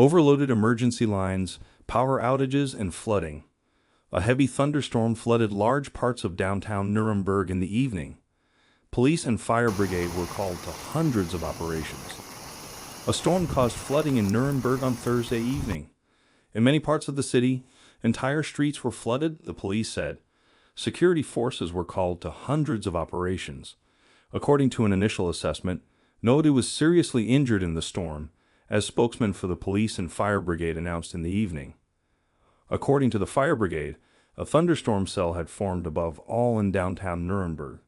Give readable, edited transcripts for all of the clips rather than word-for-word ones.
Overloaded emergency lines, power outages, and flooding. A heavy thunderstorm flooded large parts of downtown Nuremberg in the evening. Police and fire brigade were called to hundreds of operations. A storm caused flooding in Nuremberg on Thursday evening. In many parts of the city, entire streets were flooded, the police said. Security forces were called to hundreds of operations. According to an initial assessment, nobody was seriously injured in the storm, as spokesman for the police and fire brigade announced in the evening. According to the fire brigade, a thunderstorm cell had formed above all in downtown Nuremberg.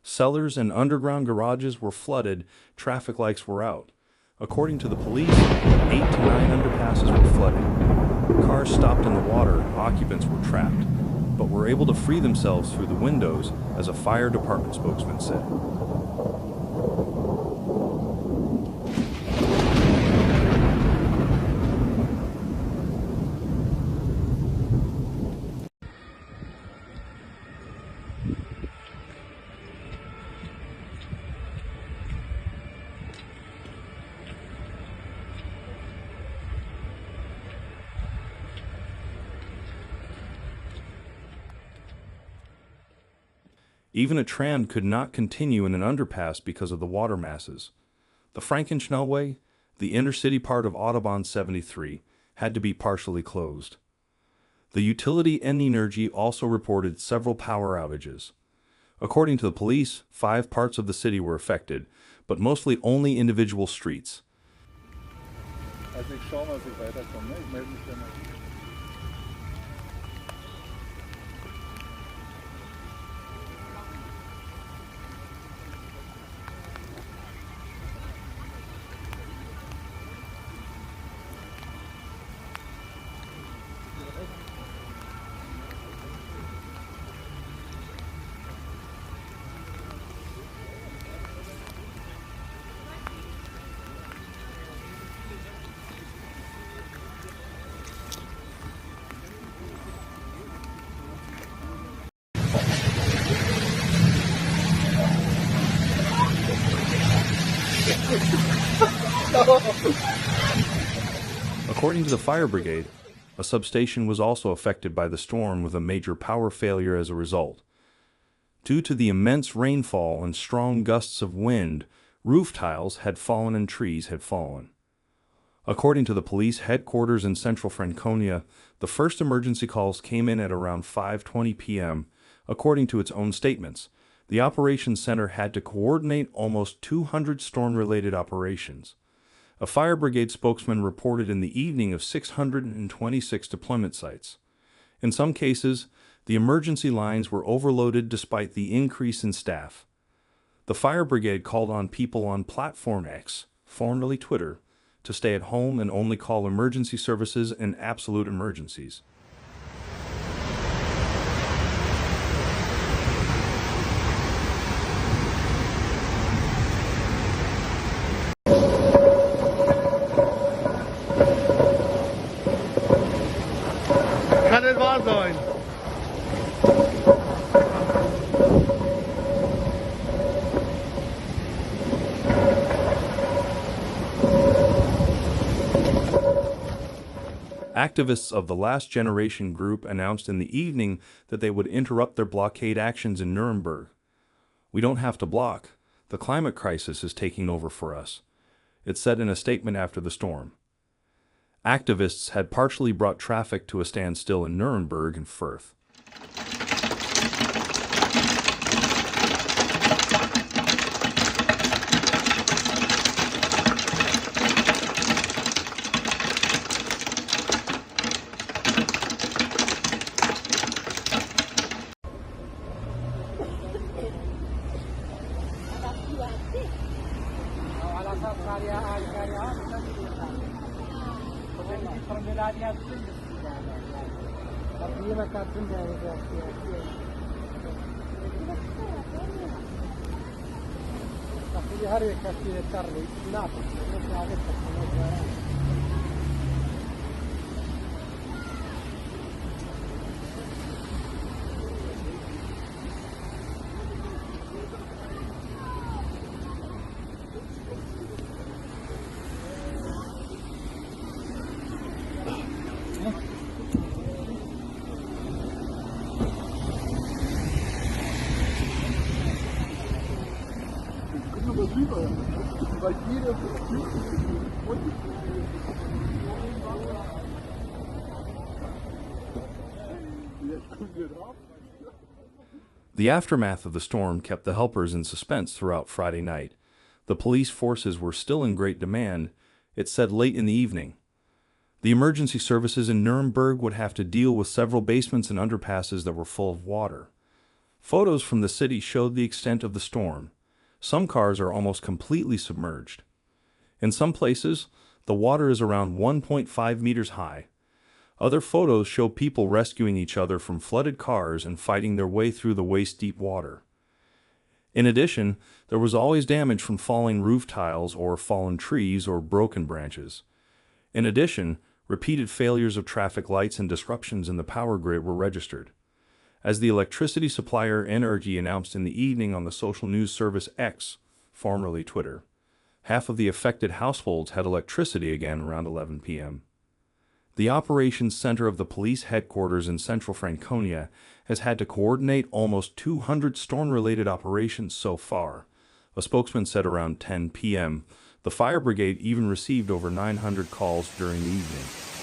Cellars and underground garages were flooded, traffic lights were out. According to the police, 8 to 9 underpasses were flooded. Cars stopped in the water, occupants were trapped, but were able to free themselves through the windows, as a fire department spokesman said. Even a tram could not continue in an underpass because of the water masses. The Frankenschnellway, the inner-city part of Autobahn 73, had to be partially closed. The utility Energy also reported several power outages. According to the police, 5 parts of the city were affected, but mostly only individual streets. According to the fire brigade, a substation was also affected by the storm with a major power failure as a result. Due to the immense rainfall and strong gusts of wind, roof tiles had fallen and trees had fallen. According to the police headquarters in central Franconia, the first emergency calls came in at around 5:20 p.m. According to its own statements, the operations center had to coordinate almost 200 storm-related operations. A fire brigade spokesman reported in the evening of 626 deployment sites. In some cases, the emergency lines were overloaded despite the increase in staff. The fire brigade called on people on Platform X, formerly Twitter, to stay at home and only call emergency services in absolute emergencies. Kann nicht wahr sein. Activists of the Last Generation group announced in the evening that they would interrupt their blockade actions in Nuremberg. "We don't have to block. The climate crisis is taking over for us," it said in a statement after the storm. Activists had partially brought traffic to a standstill in Nuremberg and Fürth. The aftermath of the storm kept the helpers in suspense throughout Friday night. The police forces were still in great demand, it said late in the evening. The emergency services in Nuremberg would have to deal with several basements and underpasses that were full of water. Photos from the city showed the extent of the storm. Some cars are almost completely submerged. In some places, the water is around 1.5 meters high. Other photos show people rescuing each other from flooded cars and fighting their way through the waist-deep water. In addition, there was always damage from falling roof tiles or fallen trees or broken branches. In addition, repeated failures of traffic lights and disruptions in the power grid were registered. As the electricity supplier Energy announced in the evening on the social news service X, formerly Twitter, half of the affected households had electricity again around 11 p.m. The operations center of the police headquarters in central Franconia has had to coordinate almost 200 storm-related operations so far. A spokesman said around 10 p.m. the fire brigade even received over 900 calls during the evening.